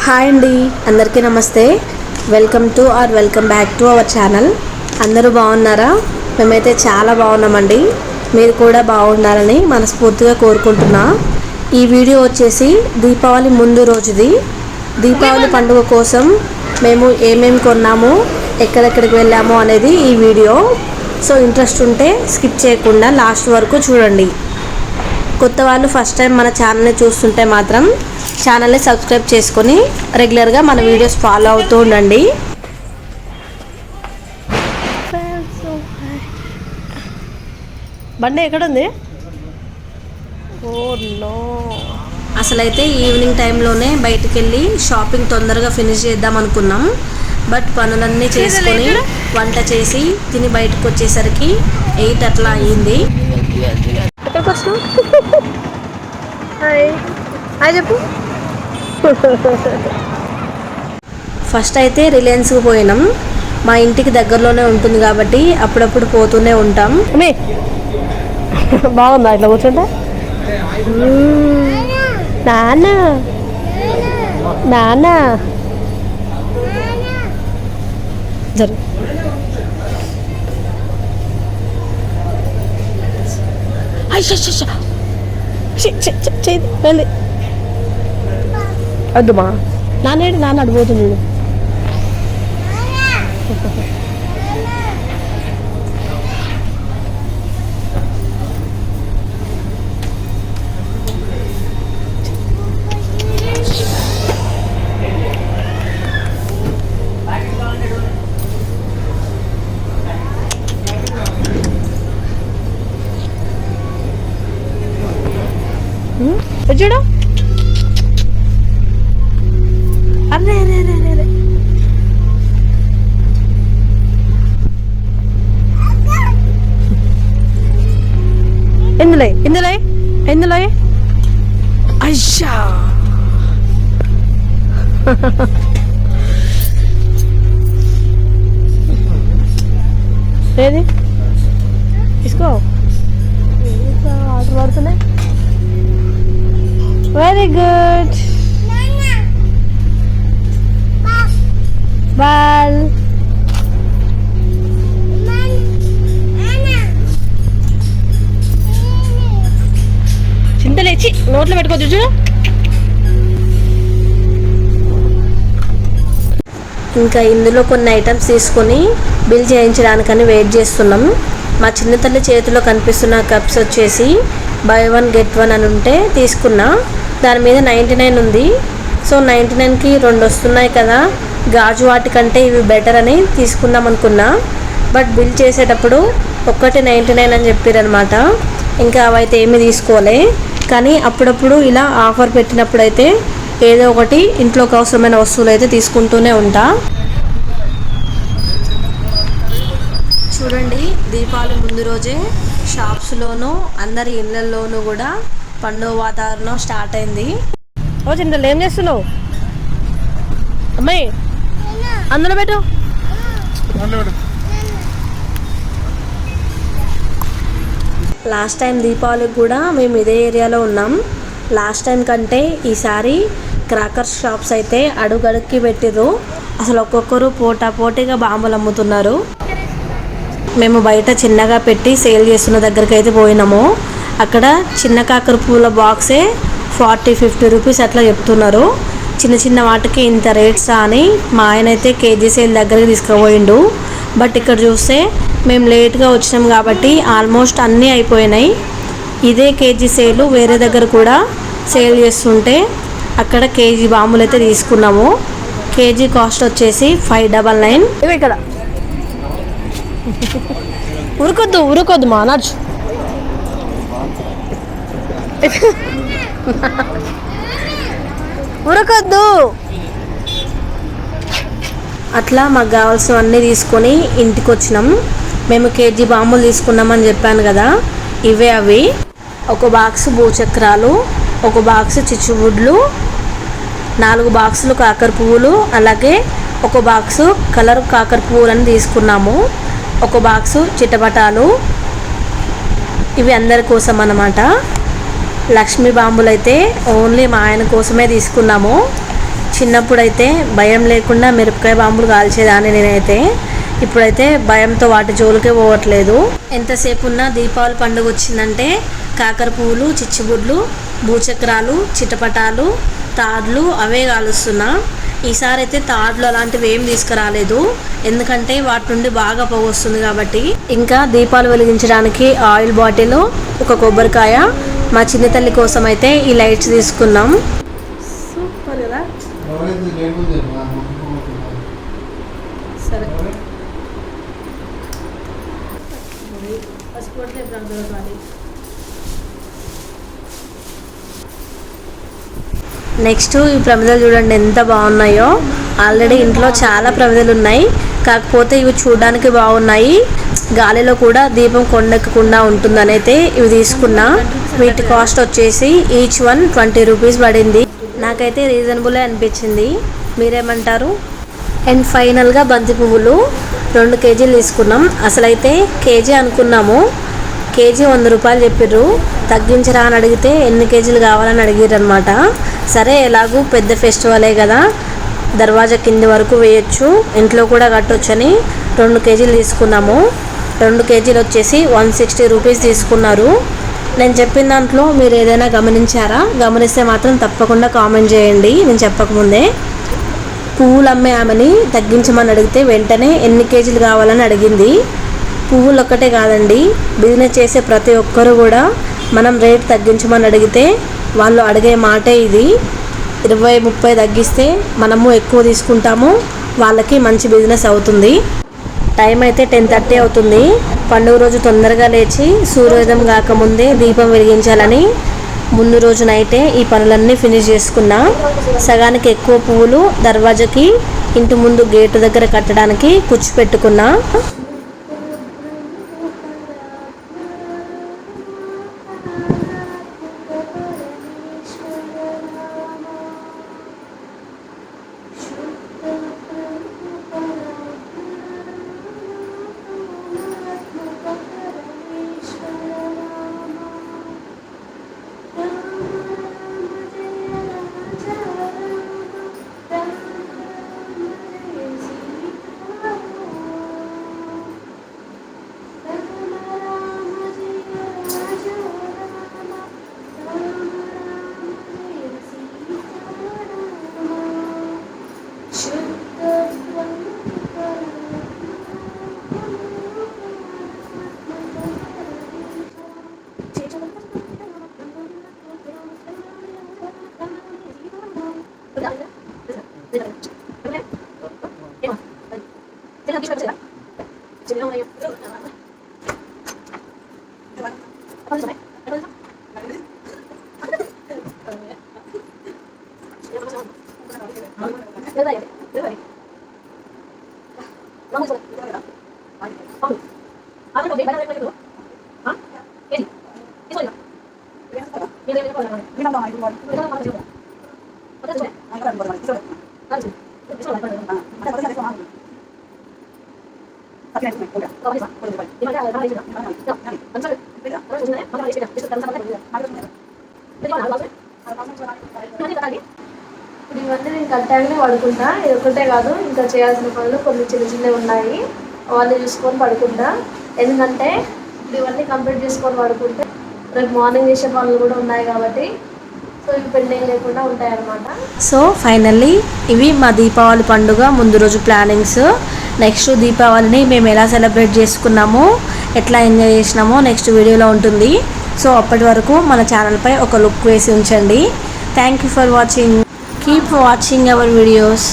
Hi అండి, అందరికీ నమస్తే. Welcome back to our channel. అందరూ బాగున్నారా? మేమైతే చాలా బాగున్నామండి. మీరు కూడా బాగుండాలని మనస్ఫూర్తిగా కోరుకుంటున్నా. ఈ వీడియో వచ్చేసి దీపావళి ముందు రోజుది. దీపావళి పండుగ కోసం మేము ఏమేమి కొన్నాము, ఎక్కడెక్కడికి వెళ్ళాము అనేది ఈ వీడియో. సో ఇంట్రెస్ట్ ఉంటే స్కిప్ చేయకుండా లాస్ట్ వరకు చూడండి. కొత్త వాళ్ళు ఫస్ట్ టైం మన ఛానల్ని చూస్తుంటే మాత్రం ఛానల్ని సబ్స్క్రైబ్ చేసుకొని రెగ్యులర్గా మన వీడియోస్ ఫాలో అవుతూ ఉండండి. బండి ఎక్కడుంది? Oh no. అసలైతే ఈవినింగ్ టైంలోనే బయటికి వెళ్ళి షాపింగ్ తొందరగా ఫినిష్ చేద్దాం అనుకున్నాం. బట్ పనులన్నీ చేసుకొని వంట చేసి తిని బయటకు వచ్చేసరికి 8 అట్లా అయ్యింది. ఎక్కడికి వచ్చినావు? హాయ్ చెప్పు. ఫస్ట్ అయితే రిలయన్స్కి పోయినాం. మా ఇంటికి దగ్గరలోనే ఉంటుంది కాబట్టి అప్పుడప్పుడు పోతూనే ఉంటాం. బాగుందా ఇట్లా కూర్చుంటే? నాన్న నాన్న జరు వెళ్ళి వద్దుమా. నాన్న అడిపోతుంది. చూడు. అరే అరే అరే అరే ఎందులో అయ్యా. ఏది తీసుకో. ఆర్డర్ పడుతున్నాయి. Very good. బాల్ చింతలేచి నోట్లో పెట్టుకోవచ్చు. చూడు. ఇంకా ఇందులో కొన్ని ఐటమ్స్ తీసుకొని బిల్ చేయించడానికని వెయిట్ చేస్తున్నాం. మా చిన్న తల్లి చేతిలో కనిపిస్తున్న కప్స్ వచ్చేసి బై 1 get 1 అని ఉంటే తీసుకున్నా. దాని మీద 99 ఉంది. సో 99కి 2 వస్తున్నాయి కదా, గాజు వాటికంటే ఇవి బెటర్ అని తీసుకుందాం అనుకున్నా. బట్ బిల్ చేసేటప్పుడు ఒక్కటి 99 అని చెప్పారనమాట. ఇంకా అవైతే ఏమీ తీసుకోలే. కానీ అప్పుడప్పుడు ఇలా ఆఫర్ పెట్టినప్పుడు అయితే ఏదో ఒకటి ఇంట్లోకి అవసరమైన వస్తువులు అయితే తీసుకుంటూనే ఉంటా. చూడండి, దీపావళి ముందు రోజే షాప్స్లోనూ అందరి ఇళ్ళల్లోనూ కూడా పండుగ వాతావరణం స్టార్ట్ అయింది. ఓ చింతలు ఏం చేస్తున్నావు అమ్మాయి? అందులో పెట్టు. లాస్ట్ టైం దీపావళికి కూడా మేము ఇదే ఏరియాలో ఉన్నాం. లాస్ట్ టైం కంటే ఈసారి క్రాకర్స్ షాప్స్ అయితే అడుగడుక్కి పెట్టిర్రు. అసలు ఒక్కొక్కరు పోటాపోటీగా బాంబులు అమ్ముతున్నారు. మేము బయట చిన్నగా పెట్టి సేల్ చేస్తున్న దగ్గరికి అయితే పోయినాము. అక్కడ చిన్న కాకర పూల బాక్సే 40-50 రూపీస్ అట్లా చెప్తున్నారు. చిన్న చిన్న వాటికి ఇంత రేట్సా అని మా ఆయన అయితే కేజీ సేల్ దగ్గరికి తీసుకుపోయిండు. బట్ ఇక్కడ చూస్తే మేము లేట్గా వచ్చినాం కాబట్టి ఆల్మోస్ట్ అన్నీ అయిపోయినాయి. ఇదే కేజీ సేలు వేరే దగ్గర కూడా సేల్ చేస్తుంటే అక్కడ కేజీ బాంబులు అయితే తీసుకున్నాము. కేజీ కాస్ట్ వచ్చేసి 599. ఇక్కడ ఉరకొద్దు మా నచ్చు. ఉరకొద్దు. అట్లా మాకు కావాల్సినవన్నీ తీసుకొని ఇంటికి వచ్చినాం. మేము కేజీ బాంబులు తీసుకున్నామని చెప్పాను కదా, ఇవే అవి. ఒక బాక్స్ భూచక్రాలు, ఒక బాక్స్ చిచ్చుబుడ్లు, 4 బాక్సులు కాకర పువ్వులు, అలాగే ఒక బాక్సు కలర్ కాకర పువ్వులని తీసుకున్నాము. ఒక బాక్సు చిట్టపటాలు. ఇవి అందరి కోసం అన్నమాట. లక్ష్మీ బాంబులు అయితే ఓన్లీ మా ఆయన కోసమే తీసుకున్నాము. చిన్నప్పుడైతే భయం లేకుండా మిరపకాయ బాంబులు కాల్చేదాన్ని నేనైతే. ఇప్పుడైతే భయంతో వాటి జోలికే పోవట్లేదు. ఎంతసేపు ఉన్నా దీపావళి పండుగ వచ్చిందంటే కాకర పువ్వులు, చిచ్చుబుడ్లు, భూచక్రాలు, చిటపటాలు, తాడ్లు అవే కాలుస్తున్నా. ఈసారి అయితే తాడ్లు అలాంటివి ఏం తీసుకురాలేదు, ఎందుకంటే వాటి నుండి బాగా పొగ వస్తుంది కాబట్టి. ఇంకా దీపాలు వెలిగించడానికి ఆయిల్ బాటిల్, ఒక కొబ్బరికాయ, మా చిన్న తల్లి కోసం అయితే ఈ లైట్స్ తీసుకున్నాం. సూపర్ కదా. సరే నెక్స్ట్ ఈ ప్రమిదలు చూడండి ఎంత బాగున్నాయో. ఆల్రెడీ ఇంట్లో చాలా ప్రమిదలు ఉన్నాయి, కాకపోతే ఇవి చూడడానికి బాగున్నాయి, గాలిలో కూడా దీపం కొండెక్కకుండా ఉంటుందని అయితే ఇవి తీసుకున్నా. వీటి కాస్ట్ వచ్చేసి ఈచ్ వన్ 20 రూపీస్ పడింది. నాకైతే రీజనబులే అనిపించింది, మీరేమంటారు? అండ్ ఫైనల్గా బంతి పువ్వులు 2 కేజీలు తీసుకున్నాం. అసలైతే కేజీ అనుకున్నాము, కేజీ 100 రూపాయలు చెప్పిర్రు. తగ్గించరా అని అడిగితే ఎన్ని కేజీలు కావాలని అడిగారు అనమాట. సరే ఎలాగూ పెద్ద ఫెస్టివలే కదా, దర్వాజా కింది వరకు వేయచ్చు, ఇంట్లో కూడా కట్టొచ్చని 2 కేజీలు తీసుకున్నాము. 2 కేజీలు వచ్చేసి 160 రూపీస్ తీసుకున్నారు. నేను చెప్పిన దాంట్లో మీరు ఏదైనా గమనించారా? గమనిస్తే మాత్రం తప్పకుండా కామెంట్ చేయండి. నేను చెప్పకముందే పువ్వులు అమ్మే ఆమెని తగ్గించమని అడిగితే వెంటనే ఎన్ని కేజీలు కావాలని అడిగింది. పువ్వులు ఒక్కటే కాదండి, బిజినెస్ చేసే ప్రతి ఒక్కరు కూడా మనం రేట్ తగ్గించమని అడిగితే వాళ్ళు అడిగే మాటే ఇది. 20-30 తగ్గిస్తే మనము ఎక్కువ తీసుకుంటాము, వాళ్ళకి మంచి బిజినెస్ అవుతుంది. టైం అయితే 10:30 అవుతుంది. పండుగ రోజు తొందరగా లేచి సూర్యోదయం కాకముందే దీపం వెలిగించాలని ముందు రోజు నైటే ఈ పనులన్నీ ఫినిష్ చేసుకున్నా. సగానికి ఎక్కువ పువ్వులు దర్వాజాకి ఇంటి ముందు గేటు దగ్గర కట్టడానికి కుచ్చు పెట్టుకున్నా. ఇవన్నీ నేను కట్టాలని పడుకుంటా. ఇది ఒకటే కాదు, ఇంకా చేయాల్సిన పనులు కొన్ని చిన్న చిన్నవి ఉన్నాయి, అవన్నీ చూసుకొని పడుకుంటా. ఎందుకంటే ఇవన్నీ కంప్లీట్ చేసుకొని పడుకుంటే రేపు మార్నింగ్ చేసే పనులు కూడా ఉన్నాయి కాబట్టి సో ఇవి పెండింగ్ లేకుండా ఉంటాయి అన్నమాట. సో ఫైనల్లీ ఇవి మా దీపావళి పండుగ ముందు రోజు ప్లానింగ్స్. నెక్స్ట్ దీపావళిని మేము ఎలా సెలబ్రేట్ చేసుకున్నామో, ఎట్లా ఎంజాయ్ చేసినామో నెక్స్ట్ వీడియోలో ఉంటుంది. సో అప్పటి వరకు మన ఛానల్పై ఒక లుక్ వేసి ఉంచండి. Thank you for watching. Keep watching our videos.